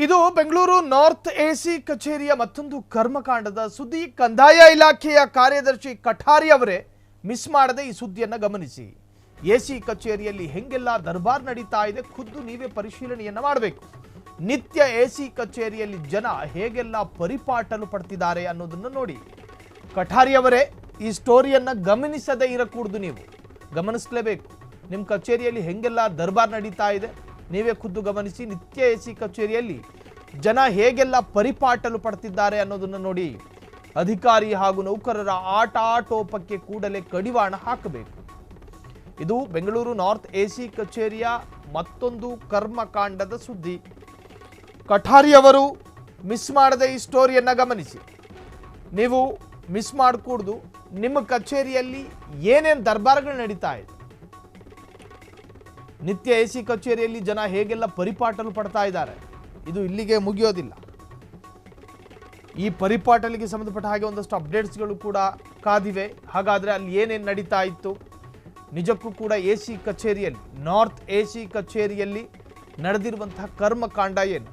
ಇದು Bengaluru north AC ಕಚೇರಿಯ ಮತ್ತೊಂದು ಕರ್ಮಕಾಂಡದ ಸುದ್ದಿ. ಕಂದಾಯ ಇಲಾಖೆಯ ಕಾರ್ಯದರ್ಶಿ ಕಠಾರಿ ಅವರೇ ಮಿಸ್ ಮಾಡದೆ ಈ ಸುದ್ದಿಯನ್ನು ಗಮನಿಸಿ. ಎಸಿ ಕಚೇರಿಯಲ್ಲಿ ಹೆಂಗೆಲ್ಲ ದರ್ಬಾರ್ ನಡೀತಾ ಇದೆ ಖುದ್ದು ನೀವೇ ಪರಿಶೀಲನೆಯನ್ನ ಮಾಡಬೇಕು. ನಿತ್ಯ ಎಸಿ ಕಚೇರಿಯಲ್ಲಿ ಜನ ಹೇಗೆಲ್ಲ ಪರಿಪಾಟಲು ಪಡ್ತಿದ್ದಾರೆ ಅನ್ನೋದನ್ನು ನೋಡಿ. ಕಠಾರಿ ಅವರೇ ಈ ಸ್ಟೋರಿಯನ್ನ ಗಮನಿಸದೇ ಇರಕೂಡದು, ನೀವು ಗಮನಿಸಲೇಬೇಕು. ನಿಮ್ಮ ಕಚೇರಿಯಲ್ಲಿ ಹೆಂಗೆಲ್ಲ ದರ್ಬಾರ್ ನಡೀತಾ ಇದೆ ನೀವೇ ಖುದ್ದು ಗಮನಿಸಿ. ನಿತ್ಯ ಎಸಿ ಕಚೇರಿಯಲ್ಲಿ ಜನ ಹೇಗೆಲ್ಲ ಪರಿಪಾಟಲು ಪಡ್ತಿದ್ದಾರೆ ಅನ್ನೋದನ್ನು ನೋಡಿ. ಅಧಿಕಾರಿ ಹಾಗೂ ನೌಕರರ ಆಟಾಟೋಪಕ್ಕೆ ಕೂಡಲೇ ಕಡಿವಾಣ ಹಾಕಬೇಕು. ಇದು ಬೆಂಗಳೂರು ನಾರ್ತ್ ಎಸಿ ಕಚೇರಿಯ ಮತ್ತೊಂದು ಕರ್ಮಕಾಂಡದ ಸುದ್ದಿ. ಕಠಾರಿ ಅವರು ಮಿಸ್ ಮಾಡದೆ ಈ ಸ್ಟೋರಿಯನ್ನ ಗಮನಿಸಿ. ನೀವು ಮಿಸ್ ಮಾಡಕೂಡ್ದು. ನಿಮ್ಮ ಕಚೇರಿಯಲ್ಲಿ ಏನೇನು ದರ್ಬಾರ್ಗಳು ನಡೀತಾ ಇದೆ, ನಿತ್ಯ ಎಸಿ ಕಚೇರಿಯಲ್ಲಿ ಜನ ಹೇಗೆಲ್ಲ ಪರಿಪಾಟಲು ಪಡ್ತಾ ಇದ್ದಾರೆ, ಇದು ಇಲ್ಲಿಗೆ ಮುಗಿಯೋದಿಲ್ಲ. ಈ ಪರಿಪಾಟಲಿಗೆ ಸಂಬಂಧಪಟ್ಟ ಹಾಗೆ ಒಂದಷ್ಟು ಅಪ್ಡೇಟ್ಸ್ಗಳು ಕೂಡ ಕಾದಿವೆ. ಹಾಗಾದರೆ ಅಲ್ಲಿ ಏನೇನು ನಡೀತಾ ಇತ್ತು, ನಿಜಕ್ಕೂ ಕೂಡ ಎಸಿ ಕಚೇರಿಯಲ್ಲಿ, ನಾರ್ತ್ ಎಸಿ ಕಚೇರಿಯಲ್ಲಿ ನಡೆದಿರುವಂತಹ ಕರ್ಮಕಾಂಡ ಏನು?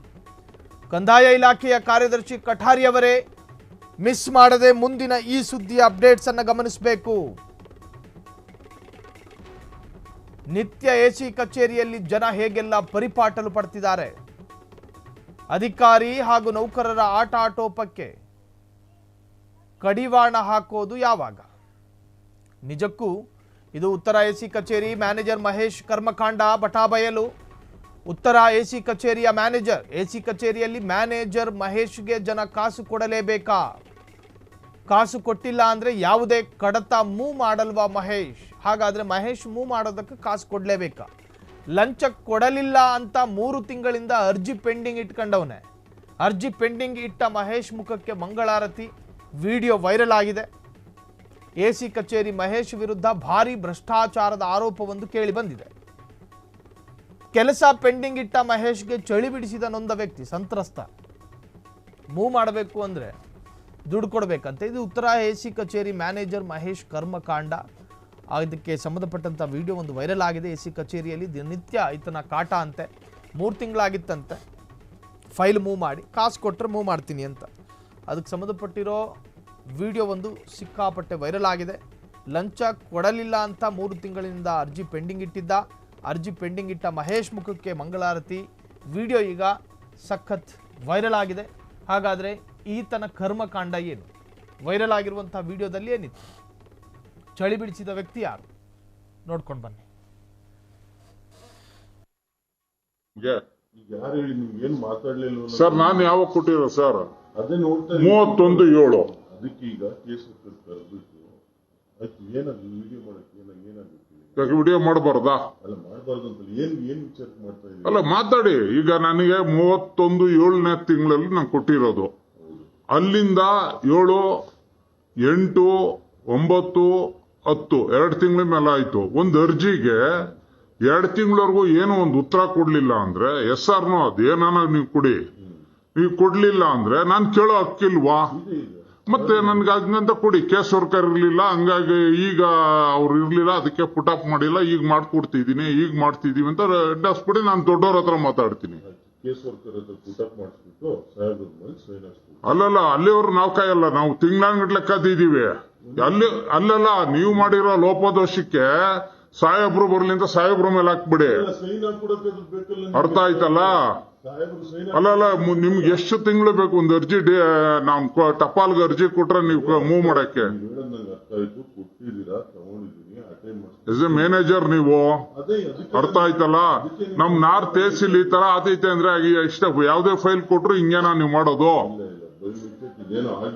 ಕಂದಾಯ ಇಲಾಖೆಯ ಕಾರ್ಯದರ್ಶಿ ಕಠಾರಿ ಅವರೇ ಮಿಸ್ ಮಾಡದೆ ಮುಂದಿನ ಈ ಸುದ್ದಿಯ ಅಪ್ಡೇಟ್ಸ್ ಅನ್ನು ಗಮನಿಸಬೇಕು. ನಿತ್ಯ ಎಸಿ ಕಚೇರಿಯಲ್ಲಿ ಜನ ಹೇಗೆಲ್ಲ ಪರಿಪಾಟಲು ಪಡ್ತಿದ್ದಾರೆ, ಅಧಿಕಾರಿ ಹಾಗೂ ನೌಕರರ ಆಟಾಟೋಪಕ್ಕೆ ಕಡಿವಾಣ ಹಾಕೋದು ಯಾವಾಗ? ನಿಜಕ್ಕೂ ಇದು ಉತ್ತರ ಎಸಿ ಕಚೇರಿ ಮ್ಯಾನೇಜರ್ ಮಹೇಶ್ ಕರ್ಮಕಾಂಡ ಬಟಾಬಯಲು. ಉತ್ತರ ಎಸಿ ಕಚೇರಿಯ ಮ್ಯಾನೇಜರ್, ಎಸಿ ಕಚೇರಿಯಲ್ಲಿ ಮ್ಯಾನೇಜರ್ ಮಹೇಶ್ಗೆ ಜನ ಕಾಸು ಕೊಡಲೇಬೇಕಾ? ಕಾಸು ಕೊಟ್ಟಿಲ್ಲ ಅಂದ್ರೆ ಯಾವುದೇ ಕಡತ ಮೂವ್ ಮಾಡಲ್ವಾ ಮಹೇಶ್? ಹಾಗಾದ್ರೆ ಮಹೇಶ್ ಮೂವ್ ಮಾಡೋದಕ್ಕೆ ಕಾಸು ಕೊಡಲೇಬೇಕಾ? ಲಂಚ ಕೊಡಲಿಲ್ಲ ಅಂತ 3 ತಿಂಗಳಿಂದ ಅರ್ಜಿ ಪೆಂಡಿಂಗ್ ಇಟ್ಕೊಂಡವನೆ. ಅರ್ಜಿ ಪೆಂಡಿಂಗ್ ಇಟ್ಟ ಮಹೇಶ್ ಮುಖಕ್ಕೆ ಮಂಗಳಾರತಿ. ವಿಡಿಯೋ ವೈರಲ್ ಆಗಿದೆ. ಎಸಿ ಕಚೇರಿ ಮಹೇಶ್ ವಿರುದ್ಧ ಭಾರಿ ಭ್ರಷ್ಟಾಚಾರದ ಆರೋಪವೊಂದು ಕೇಳಿ ಬಂದಿದೆ. ಕೆಲಸ ಪೆಂಡಿಂಗ್ ಇಟ್ಟ ಮಹೇಶ್ಗೆ ಚಳಿ ಬಿಡಿಸಿದ ನೊಂದ ವ್ಯಕ್ತಿ ಸಂತ್ರಸ್ತ. ಮೂವ್ ಮಾಡಬೇಕು ಅಂದ್ರೆ ದುಡ್ಡು ಕೊಡಬೇಕಂತೆ. ಇದು ಉತ್ತರ ಎಸಿ ಕಚೇರಿ ಮ್ಯಾನೇಜರ್ ಮಹೇಶ್ ಕರ್ಮಕಾಂಡ. ಅದಕ್ಕೆ ಸಂಬಂಧಪಟ್ಟಂಥ ವಿಡಿಯೋ ಒಂದು ವೈರಲ್ ಆಗಿದೆ. ಎಸಿ ಕಚೇರಿಯಲ್ಲಿ ದಿನನಿತ್ಯ ಈತನ ಕಾಟ ಅಂತೆ. 3 ತಿಂಗಳಾಗಿತ್ತಂತೆ ಫೈಲ್ ಮೂವ್ ಮಾಡಿ, ಕಾಸು ಕೊಟ್ಟರೆ ಮೂವ್ ಮಾಡ್ತೀನಿ ಅಂತ. ಅದಕ್ಕೆ ಸಂಬಂಧಪಟ್ಟಿರೋ ವಿಡಿಯೋ ಒಂದು ಸಿಕ್ಕಾಪಟ್ಟೆ ವೈರಲ್ ಆಗಿದೆ. ಲಂಚ ಕೊಡಲಿಲ್ಲ ಅಂತ 3 ತಿಂಗಳಿಂದ ಅರ್ಜಿ ಪೆಂಡಿಂಗ್ ಇಟ್ಟಿದ್ದ. ಅರ್ಜಿ ಪೆಂಡಿಂಗ್ ಇಟ್ಟ ಮಹೇಶ್ ಮುಖಕ್ಕೆ ಮಂಗಳಾರತಿ. ವಿಡಿಯೋ ಈಗ ಸಖತ್ ವೈರಲ್ ಆಗಿದೆ. ಹಾಗಾದರೆ ಈತನ ಕರ್ಮಕಾಂಡ ಏನು? ವೈರಲ್ ಆಗಿರುವಂಥ ವಿಡಿಯೋದಲ್ಲಿ ಏನಿತ್ತು? ಚಳಿ ಬಿಡಿಸಿದ ವ್ಯಕ್ತಿ ಯಾರು? ನೋಡ್ಕೊಂಡು ಬನ್ನಿ. ಸರ್ ನಾನು ಯಾವಾಗ ಕೊಟ್ಟಿರೋ ಸರ್? 31/7. ಅದಕ್ಕೆ ಈಗ ಕೇಸ್ ಕರೆದ್ಬಿಟ್ಟು ವಿಡಿಯೋ ಮಾಡಕ್ಕೆ ವಿಡಿಯೋ ಮಾಡಬಾರ್ದಾ? ಅಲ್ಲ ಮಾಡಬಾರ್ದು ಅಂತ ಏನ್ ವಿಚಾರ ಮಾಡ್ತಾ ಇದ್ದೀವಿ? ಅಲ್ಲ ಮಾತಾಡಿ. ಈಗ ನನಗೆ 31/7ನೇ ತಿಂಗಳಲ್ಲಿ ನಾನು ಕೊಟ್ಟಿರೋದು. ಅಲ್ಲಿಂದ 7, 8, 9, 10 2 ತಿಂಗಳ ಮೇಲೆ ಆಯ್ತು. ಒಂದು ಅರ್ಜಿಗೆ 2 ತಿಂಗಳವರೆಗೂ ಏನೋ ಒಂದು ಉತ್ತರ ಕೊಡ್ಲಿಲ್ಲ ಅಂದ್ರೆ SR ಅದೇನ ನೀವು ಕೊಡಿ. ನೀವು ಕೊಡ್ಲಿಲ್ಲ ಅಂದ್ರೆ ನಾನು ಕೇಳೋ ಹಕ್ಕಿಲ್ವಾ? ಮತ್ತೆ ನನ್ಗೆ ಹಂಗಂತ ಕೊಡಿ. ಕೇಸ್ ವರ್ಕರ್ ಇರ್ಲಿಲ್ಲ, ಹಂಗಾಗಿ ಈಗ ಅವ್ರು ಇರ್ಲಿಲ್ಲ, ಅದಕ್ಕೆ ಪುಟಪ್ ಮಾಡಿಲ್ಲ, ಈಗ ಮಾಡ್ಕೊಡ್ತಿದೀನಿ, ಈಗ ಮಾಡ್ತಿದೀವಿ ಅಂತ ಅಡ್ಡಾಸ್ಬಿಡಿ. ನಾನು ದೊಡ್ಡವ್ರ ಹತ್ರ ಮಾತಾಡ್ತೀನಿ. ಕೇಸ್ ವರ್ಕರ್ ಹತ್ರ ಪುಟಪ್ ಮಾಡಿಸ್ಬಿಟ್ಟು ಸಾಹೇಬ್ರ ಮೇಲೆ ಸೈನ್ ಹಾಕ್ಸ್ಬಿಟ್ಟು. ಅಲ್ಲಲ್ಲ, ಅಲ್ಲಿಯವ್ರು ನಾವು ಕಾಯಲ್ಲ, ನಾವು ತಿಂಗಳಾನ್ಗಟ್ಲೆ ಕಾದಿದೀವಿ. ಅಲ್ಲಲ್ಲ, ನೀವು ಮಾಡಿರೋ ಲೋಪದೋಷಕ್ಕೆ ಸಾಹೇಬ್ರು ಬರ್ಲಿಂದ ಸಾಹೇಬ್ರ ಮೇಲೆ ಹಾಕ್ಬಿಡಿ. ಸೈನ್ ಹಾಕ್ಬಿಡಕ್ಕೆ ಬೇಕಲ್ಲ, ಅರ್ಥ ಆಯ್ತಲ್ಲ? ಅಲ್ಲಲ್ಲ, ನಿಮ್ಗೆ ಎಷ್ಟು ತಿಂಗಳು ಬೇಕು ಒಂದು ಅರ್ಜಿ? ನಾವು ಟಪಾಲ್ಗೆ ಅರ್ಜಿ ಕೊಟ್ರೆ ನೀವು ಮೂವ್ ಮಾಡಕ್ಕೆ? ಎಸ್ ಎ ಮ್ಯಾನೇಜರ್ ನೀವು, ಅರ್ಥ ಆಯ್ತಲ್ಲ? ನಮ್ ನಾರ್ತ್ ಎಸಿಲಿ ಈ ತರ ಆತೈತೆ ಅಂದ್ರೆ ಇಷ್ಟ ಯಾವ್ದೇ ಫೈಲ್ ಕೊಟ್ರು ಹಿಂಗೇನ ನೀವು ಮಾಡೋದು?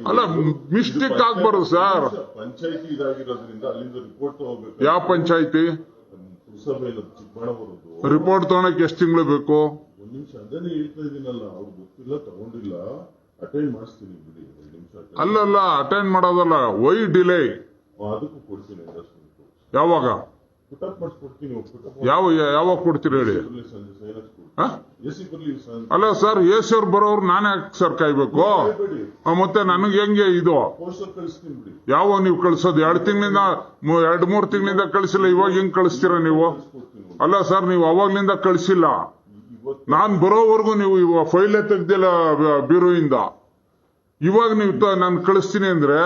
ಅಲ್ಲ, ಮಿಸ್ಟೇಕ್ ಆಗ್ಬಾರ್ದು ಸರ್. ಪಂಚಾಯತಿ ಇದಾಗಿರೋದ್ರಿಂದ ಅಲ್ಲಿಂದ ರಿಪೋರ್ಟ್ ತಗೋಬೇಕು. ಯಾವ ಪಂಚಾಯತಿ ರಿಪೋರ್ಟ್ ತಗೊಳಕ್ ಎಷ್ಟು ತಿಂಗಳು ಬೇಕು? ಒಂದ್ ನಿಮಿಷ ಅದನ್ನೇ ಹೇಳ್ತಾ ಇದೀನಲ್ಲ, ಅವ್ರು ಗೊತ್ತಿಲ್ಲ, ತಗೊಂಡಿಲ್ಲ, ಅಟೆಂಡ್ ಮಾಡಿಸ್ತೀನಿ ಬಿಡಿ. 1 ನಿಮಿಷ. ಅಲ್ಲಲ್ಲ, ಅಟೆಂಡ್ ಮಾಡೋದಲ್ಲ, ವೈ ಡಿಲೇ? ಅದಕ್ಕೂ ಕೊಡ್ತೀನಿ. ಯಾವಾಗ? ಪುಟಪ್ ಮಾಡಿಸ್ಕೊಡ್ತೀನಿ. ಯಾವಾಗ ಕೊಡ್ತೀರಿ ಹೇಳಿ? ಅಲ್ಲ ಸರ್, ಎಸಿಯವ್ರು ಬರೋರು ನಾನೇ ಸರ್ ಕಾಯ್ಬೇಕು? ಮತ್ತೆ ನನಗೆ ಹೆಂಗೆ ಇದು? ಯಾವ ನೀವು ಕಳ್ಸೋದು? 2 ತಿಂಗಳಿಂದ 2-3 ತಿಂಗಳಿಂದ ಕಳಿಸಿಲ್ಲ, ಇವಾಗ ಹೆಂಗ್ ಕಳಿಸ್ತೀರಾ ನೀವು? ಅಲ್ಲ ಸರ್, ನೀವು ಅವಾಗ್ಲಿಂದ ಕಳಿಸಿಲ್ಲ. ನಾನ್ ಬರೋವರೆಗೂ ನೀವು ಇವಾಗ ಫೈಲೇ ತೆಗ್ದಿಲ್ಲ ಬ್ಯೂರೋಯಿಂದ. ಇವಾಗ ನೀವು ನಾನು ಕಳಿಸ್ತೀನಿ ಅಂದ್ರೆ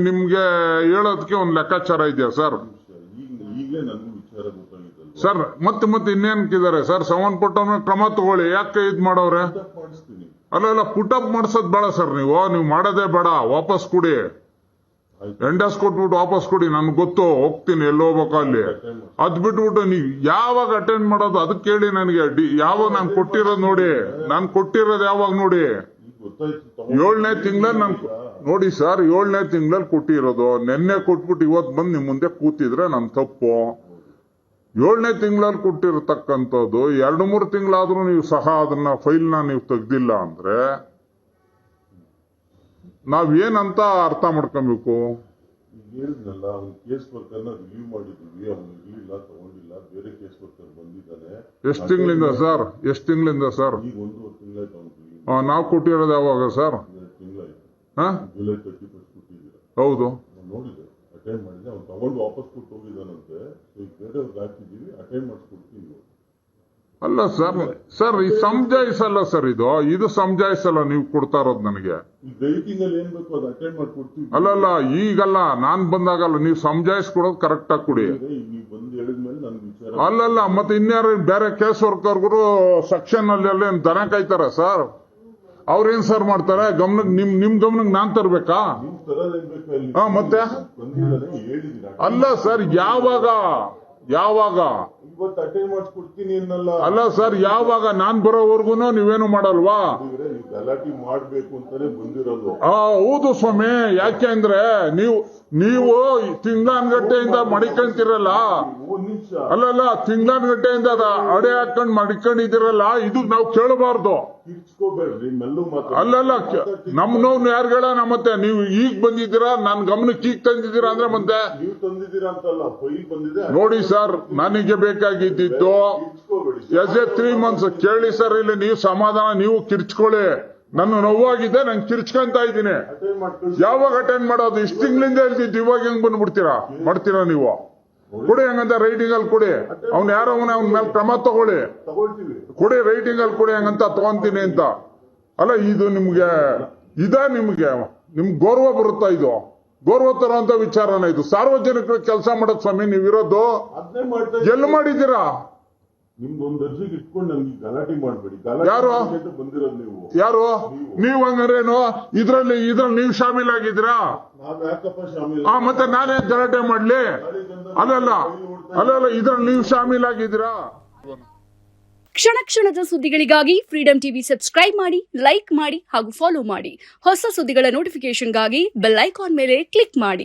ನಿಮ್ಗೆ ಹೇಳೋದಕ್ಕೆ ಒಂದು ಲೆಕ್ಕಾಚಾರ ಇದೆಯಾ ಸರ್? ಈಗಲೇ ನನಗೂ ವಿಚಾರ ಗೊತ್ತಾಗಿದ್ದಲ್ಲ ಸರ್ ಮತ್ತೆ ಇನ್ನೇನ್ಕಿದ್ದಾರೆ ಸರ್? ಸಂಬಂಧಪಟ್ಟವನ್ನ ಕ್ರಮ ತಗೊಳ್ಳಿ. ಯಾಕೆ ಇದ್ ಮಾಡವ್ರೆ? ಮಾಡಿಸ್ತೀನಿ. ಅಲ್ಲ ಪುಟಪ್ ಮಾಡ್ಸೋದ್ ಬೇಡ ಸರ್. ನೀವು ಮಾಡೋದೇ ಬೇಡ. ವಾಪಸ್ ಕೊಡಿ, ಎಂಡಸ್ ಕೊಟ್ಬಿಟ್ಟು ವಾಪಸ್ ಕೊಡಿ. ನನ್ಗೆ ಗೊತ್ತು, ಹೋಗ್ತೀನಿ ಎಲ್ಲಿ ಹೋಗ್ಬೇಕು ಅಲ್ಲಿ. ಅದ್ ಬಿಟ್ಬಿಟ್ಟು ನೀವು ಯಾವಾಗ ಅಟೆಂಡ್ ಮಾಡೋದು ಅದಕ್ಕೆ ಹೇಳಿ ನನಗೆ. ಯಾವಾಗ ನಾನು ಕೊಟ್ಟಿರೋದು ನೋಡಿ, ನಾನು ಕೊಟ್ಟಿರೋದು ಯಾವಾಗ ನೋಡಿ. 7ನೇ ತಿಂಗಳಲ್ಲಿ ನಾನು ನೋಡಿ ಸರ್, 7ನೇ ತಿಂಗಳಲ್ಲಿ ಕೊಟ್ಟಿರೋದು. ನೆನ್ನೆ ಕೊಟ್ಬಿಟ್ಟು ಇವತ್ತು ಬಂದು ನಿಮ್ ಮುಂದೆ ಕೂತಿದ್ರೆ ನನ್ ತಪ್ಪು. 7ನೇ ತಿಂಗಳಲ್ಲಿ ಕೊಟ್ಟಿರತಕ್ಕಂಥದ್ದು 2-3 ತಿಂಗಳಾದ್ರೂ ನೀವು ಸಹ ಅದನ್ನ ಫೈಲ್ನ ನೀವು ತೆಗ್ದಿಲ್ಲ ಅಂದ್ರೆ ನಾವೇನಂತ ಅರ್ಥ ಮಾಡ್ಕೊಬೇಕು? ಈಗ ಹೇಳಿದ್ನಲ್ಲ, ಅವ್ನ ಕೇಸ್ ವರ್ಕರ್ನ ರಿವ್ಯೂ ಮಾಡಿದ್ವಿ, ಅವ್ನು ಇರ್ಲಿಲ್ಲ, ತಗೊಂಡಿಲ್ಲ, ಬೇರೆ ಕೇಸ್ ವರ್ಕರ್ ಬಂದಿದ್ದಾನೆ. ಎಷ್ಟು ತಿಂಗಳಿಂದ ಸರ್? ಎಷ್ಟು ತಿಂಗಳಿಂದ ಸರ್? ಈಗ 1.5 ತಿಂಗಳಾಯ್ತು ಅವ್ನು. ನಾವು ಕೊಟ್ಟಿರೋದು ಯಾವಾಗ ಸರ್? 2 ತಿಂಗಳಾಯ್ತು. ಹಾ, ಜುಲೈ 31 ಕೊಟ್ಟಿದ್ದೀರಾ? ಹೌದು. ನಾನು ನೋಡಿದೆ, ಅಟೆಂಡ್ ಮಾಡಿದೆ. ಅವ್ನು ತಗೊಂಡು ವಾಪಸ್ ಕೊಟ್ಟು ಹೋಗಿದ್ದಾನಂತೆ. ಈಗ ಬೇರೆಯವ್ರಿಗೆ ಹಾಕಿದ್ದೀವಿ, ಅಟೆಂಡ್ ಮಾಡಿಸ್ಕೊಡ್ತೀವಿ. ಅಲ್ಲ ಸರ್ ಈ ಸಮಜಾಯಿಸಲ್ಲ ಸರ್. ಇದು ಸಮಜಾಯಿಸಲ್ಲ ನೀವು ಕೊಡ್ತಾ ಇರೋದು ನನಗೆ. ಈಗ ರೈಟಿಂಗ್ ಅಲ್ಲಿ ಏನ್ ಬೇಕು ಅದು ಅಟೆಂಡ್ ಮಾಡ್ಕೊಡ್ತೀವಿ. ಅಲ್ಲಲ್ಲ ಈಗಲ್ಲ, ನಾನ್ ಬಂದಾಗಲ್ಲ. ನೀವು ಸಮಜಾಯಿಸ್ಕೊಡೋದು ಕರೆಕ್ಟ್ ಆಗಿ ಕೊಡಿ. ನೀವು ಬಂದು ಹೇಳಿದ್ಮೇಲೆ ನನ್ ವಿಚಾರ. ಅಲ್ಲಲ್ಲ ಮತ್ತೆ ಇನ್ಯಾರು ಬೇರೆ ಕೇಸ್ ವರ್ಕರ್ಗಳು ಸೆಕ್ಷನ್ ಅಲ್ಲಿ ದನ ಕಾಯ್ತಾರ ಸರ್? ಅವ್ರೇನ್ ಸರ್ ಮಾಡ್ತಾರೆ? ಗಮನಕ್ಕೆ ನಿಮ್ ಗಮನಕ್ಕೆ ನಾನ್ ತರ್ಬೇಕಾ? ನಿಮ್ ತರದೇನ್ ಬೇಕು ಅಲ್ಲಿ? ಮತ್ತೆ ಬಂದಿದ್ದಾನೆ ಹೇಳಿದೀನಿ. ಅಲ್ಲ ಸರ್, ಯಾವಾಗ ಇವತ್ತು ಅಟೆಂಡ್ ಮಾಡಿಸ್ಕೊಡ್ತೀನಿ ಅನ್ನಲ್ಲ. ಅಲ್ಲ ಸರ್, ಯಾವಾಗ? ನಾನ್ ಬರೋವರೆಗೂ ನೀವೇನು ಮಾಡಲ್ವಾ? ನೀವು ಗಲಾಟೆ ಮಾಡ್ಬೇಕು ಅಂತಾನೆ ಬಂದಿರೋದು. ಹೌದು ಸ್ವಾಮಿ. ಯಾಕೆ ಅಂದ್ರೆ ನೀವು ತಿಂಗಳಾನ್ಗಟ್ಟೆಯಿಂದ ಮಡಿಕೊಂತಿರಲ್ಲ. ಒಂದ್ ನಿಮಿಷ. ಅಲ್ಲಲ್ಲ, ತಿಂಗಳಾನ್ಗಟ್ಟೆಯಿಂದ ಅಡೆ ಹಾಕೊಂಡ್ ಮಡಿಕೊಂಡಿದಿರಲ್ಲ. ಇದು ನಾವು ಕೇಳಬಾರ್ದು. ಕಿರ್ಚ್ಕೋಬೇಡ್ರಿ, ಮೆಲ್ಲೂ ಮಾತಾಡಿ. ಅಲ್ಲಲ್ಲ, ನಮ್ ನೋವು ಯಾರುಗಳ ಮತ್ತೆ ನೀವು ಈಗ ಬಂದಿದ್ದೀರಾ, ನನ್ ಗಮನಕ್ಕೆ ಈಗ ತಂದಿದ್ದೀರಾ ಅಂದ್ರೆ ಮತ್ತೆ ನೀವು ತಂದಿದ್ದೀರಾ ಅಂತಲ್ಲ, ಫೈಲ್ ಬಂದಿದೆ. ನೋಡಿ ಸರ್, ನನಗೆ ಬೇಕಾಗಿದ್ದು ಎಸ್ ಎ 3 months ಕೇಳಿ ಸರ್. ಇಲ್ಲಿ ನೀವು ಸಮಾಧಾನ, ನೀವು ಕಿರ್ಚ್ಕೊಳ್ಳಿ. ನನ್ನ ನೋವಾಗಿದೆ, ನಂಗೆ ಕಿರ್ಚ್ಕೊಂತ ಇದ್ದೀನಿ. ಯಾವಾಗ ಅಟೆಂಡ್ ಮಾಡೋದು? ಇಷ್ಟು ತಿಂಗಳಿಂದ ಹೇಳ್ತಿದ್ದು, ಇವಾಗ ಹೆಂಗ್ ಮಾಡ್ತೀರಾ ನೀವು? ಕೊಡಿ ಹಂಗಂತ ರೈಟಿಂಗ್ ಅಲ್ಲಿ ಕೊಡಿ. ಅವ್ನು ಯಾರೋ ಅವ್ನ ಮೇಲೆ ಕ್ರಮ ತಗೊಳ್ಳಿ. ಕೊಡಿ ರೈಟಿಂಗ್ ಅಲ್ಲಿ ಕೊಡಿ ಹಂಗಂತ ತಗೊಂತೀನಿ ಅಂತ. ಅಲ್ಲ ಇದು ನಿಮ್ಗೆ ನಿಮ್ಗೆ ಗೌರವ ಬರುತ್ತಾ? ಇದು ಗೌರವ ತರುವಂತ ವಿಚಾರನ ಇದು? ಸಾರ್ವಜನಿಕರ ಕೆಲಸ ಮಾಡೋದು ಸ್ವಾಮಿ ನೀವಿರೋದು. ಎಲ್ಲಿ ಮಾಡಿದ್ದೀರಾ? ನಿಮ್ದೊಂದು ಅರ್ಜಿಗೆ ಇಟ್ಕೊಂಡು ನಮ್ಗೆ ಗಲಾಟೆ ಮಾಡ್ಬೇಡಿ. ಯಾರು ಬಂದಿರೋದು ನೀವು? ಯಾರು ನೀವು? ಹಂಗಾರೇನು ಇದ್ರಲ್ಲಿ ನೀವು ಶಾಮೀಲಾಗಿದ್ದೀರಾ? ನಾವ್ ಯಾಕಪ್ಪ ಶಾಮೀಲ್? ಮತ್ತೆ ನಾನೇ ಗಲಾಟೆ ಮಾಡ್ಲಿ? ಅಲ್ಲಲ್ಲ ಇದ್ರಲ್ಲಿ ನೀವು ಶಾಮೀಲಾಗಿದ್ದೀರಾ? ಕ್ಷಣ ಕ್ಷಣದ ಸುದ್ದಿಗಳಿಗಾಗಿ ಫ್ರೀಡಂ ಟಿವಿ ಸಬ್ಸ್ಕ್ರೈಬ್ ಮಾಡಿ, ಲೈಕ್ ಮಾಡಿ ಹಾಗೂ ಫಾಲೋ ಮಾಡಿ. ಹೊಸ ಸುದ್ದಿಗಳ ನೋಟಿಫಿಕೇಶನ್ಗಾಗಿ ಬೆಲ್ ಐಕಾನ್ ಮೇಲೆ ಕ್ಲಿಕ್ ಮಾಡಿ.